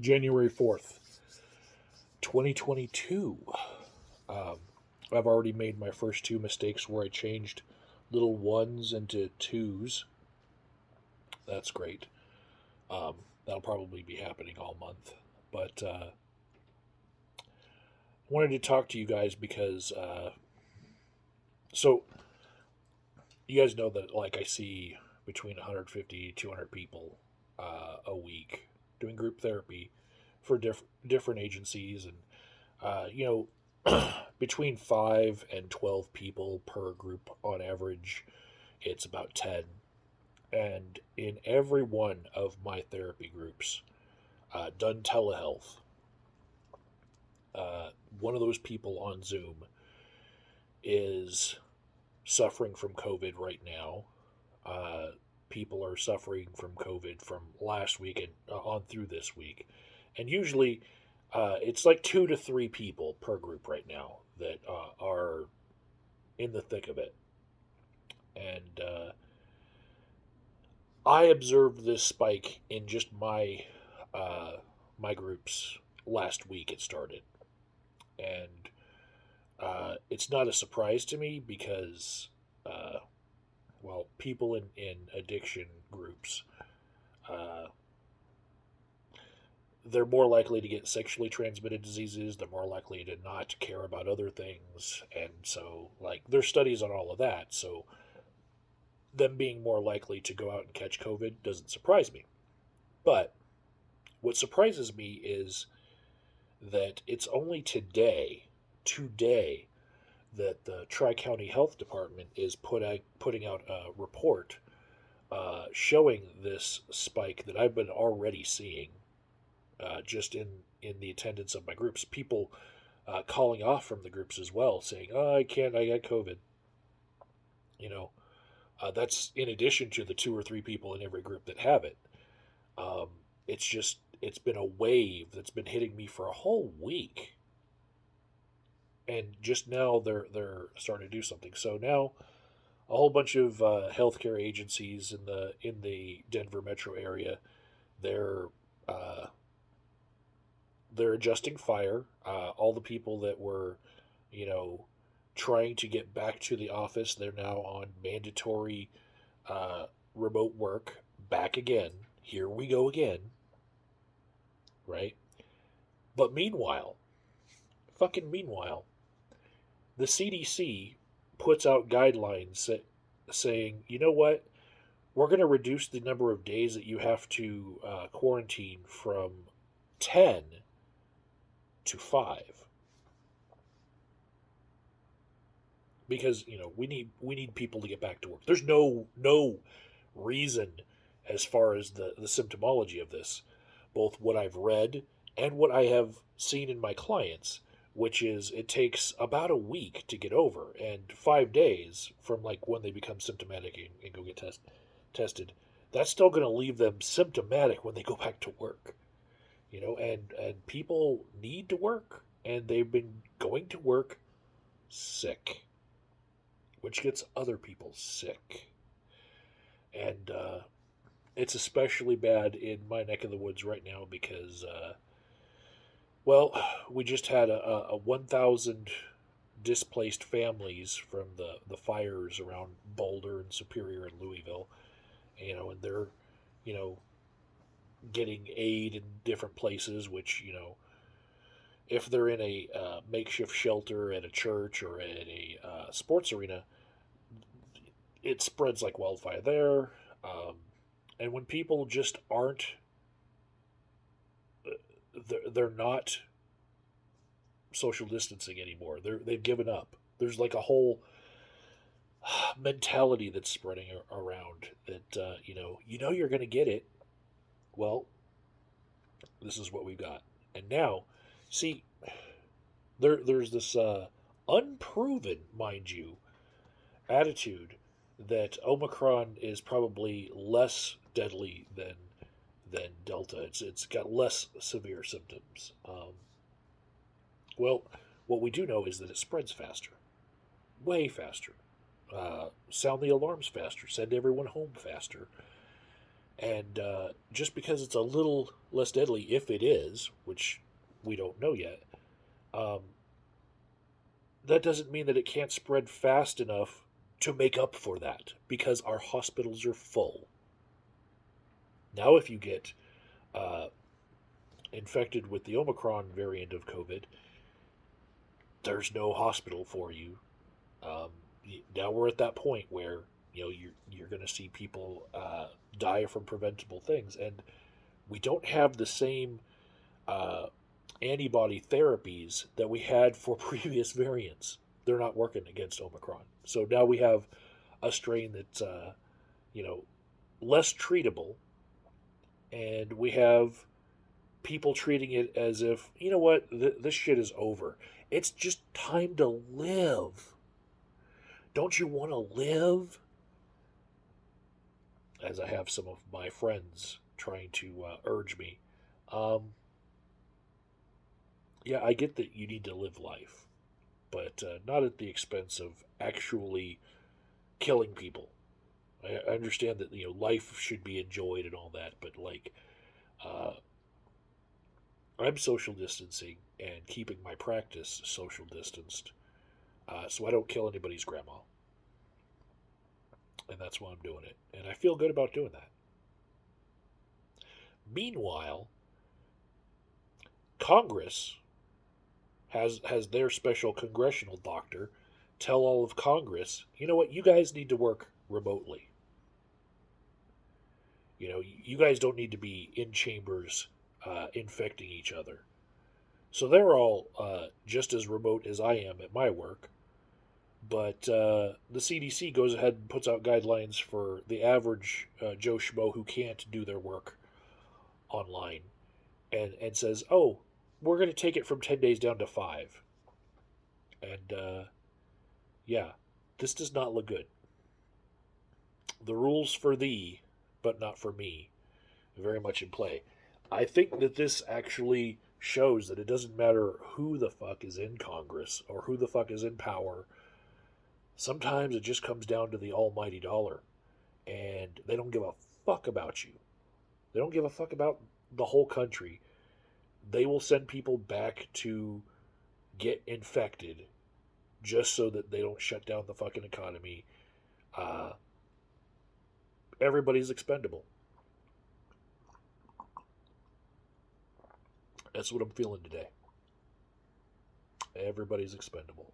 January 4th, 2022. Um, I've already made my first two mistakes where I changed little ones into twos. That's great. Um, that'll probably be happening all month. But I wanted to talk to you guys because, so you guys know that, like, I see between 150, 200 people a week doing group therapy for different agencies. And, between 5 and 12 people per group on average, it's about 10. And in every one of my therapy groups, done telehealth, uh, one of those people on Zoom is suffering from COVID right now. Uh, People are suffering from COVID from last week and on through this week. And usually it's like 2 to 3 people per group right now that are in the thick of it. And I observed this spike in just my groups last week. It started, and it's not a surprise to me because, uh, well, people in addiction groups, uh, they're more likely to get sexually transmitted diseases. They're more likely to not care about other things, and so like there's studies on all of that. So them being more likely to go out and catch COVID doesn't surprise me. But what surprises me is that it's only today, that the Tri County Health Department is putting out a report showing this spike that I've been already seeing just in the attendance of my groups. People calling off from the groups as well, saying, "Oh, I can't. I got COVID." You know, that's in addition to the 2 or 3 people in every group that have it. Um, it's been a wave that's been hitting me for a whole week, and just now they're starting to do something. So now a whole bunch of healthcare agencies in the Denver metro area, they're uh, they're adjusting fire. All the people that were, you know, trying to get back to the office, they're now on mandatory uh, remote work back again. Here we go again, right? But meanwhile, the CDC puts out guidelines saying, you know what, we're going to reduce the number of days that you have to quarantine from 10 to 5 because we need people to get back to work. There's no reason as far as the symptomology of this, both what I've read and what I have seen in my clients, which is it takes about a week to get over, and 5 days from like when they become symptomatic and go get tested. That's still going to leave them symptomatic when they go back to work. And people need to work, and they've been going to work sick, which gets other people sick. And it's especially bad in my neck of the woods right now because, well, we just had a 1,000 displaced families from the fires around Boulder and Superior and Louisville, and they're, you know, getting aid in different places, which, if they're in a makeshift shelter at a church or at a sports arena, it spreads like wildfire there. Um, and when people just aren't, they're not social distancing anymore. They've given up. There's like a whole mentality that's spreading around that you're going to get it. Well, this is what we've got, and now, see, there's this unproven, mind you, attitude that Omicron is probably less deadly than Delta. It's got less severe symptoms. Well, what we do know is that it spreads faster, way faster. Sound the alarms faster. Send everyone home faster. And just because it's a little less deadly, if it is, which we don't know yet, um, that doesn't mean that it can't spread fast enough to make up for that because our hospitals are full. Now, if you get uh, infected with the Omicron variant of COVID, there's no hospital for you. Um, Now we're at that point where you're going to see people die from preventable things, and we don't have the same uh, antibody therapies that we had for previous variants. They're not working against Omicron, so now we have a strain that's you know less treatable, and we have people treating it as if what this shit is over. It's just time to live. Don't you want to live? As I have some of my friends trying to urge me. Um, yeah, I get that you need to live life, but not at the expense of actually killing people. I understand that life should be enjoyed and all that, but like, uh, I'm social distancing and keeping my practice social distanced, so I don't kill anybody's grandma, and that's why I'm doing it, and I feel good about doing that. Meanwhile, Congress has their special congressional doctor tell all of Congress, you know what, you guys need to work remotely. You guys don't need to be in chambers infecting each other. So they're all just as remote as I am at my work. But the CDC goes ahead and puts out guidelines for the average Joe Schmo who can't do their work online, and says, oh, we're going to take it from 10 days down to 5. And yeah, this does not look good. The rules for thee, but not for me, very much in play. I think that this actually shows that it doesn't matter who the fuck is in Congress or who the fuck is in power. Sometimes it just comes down to the almighty dollar, and they don't give a fuck about you. They don't give a fuck about the whole country. They will send people back to get infected just so that they don't shut down the fucking economy. Uh, Everybody's expendable. That's what I'm feeling today. Everybody's expendable.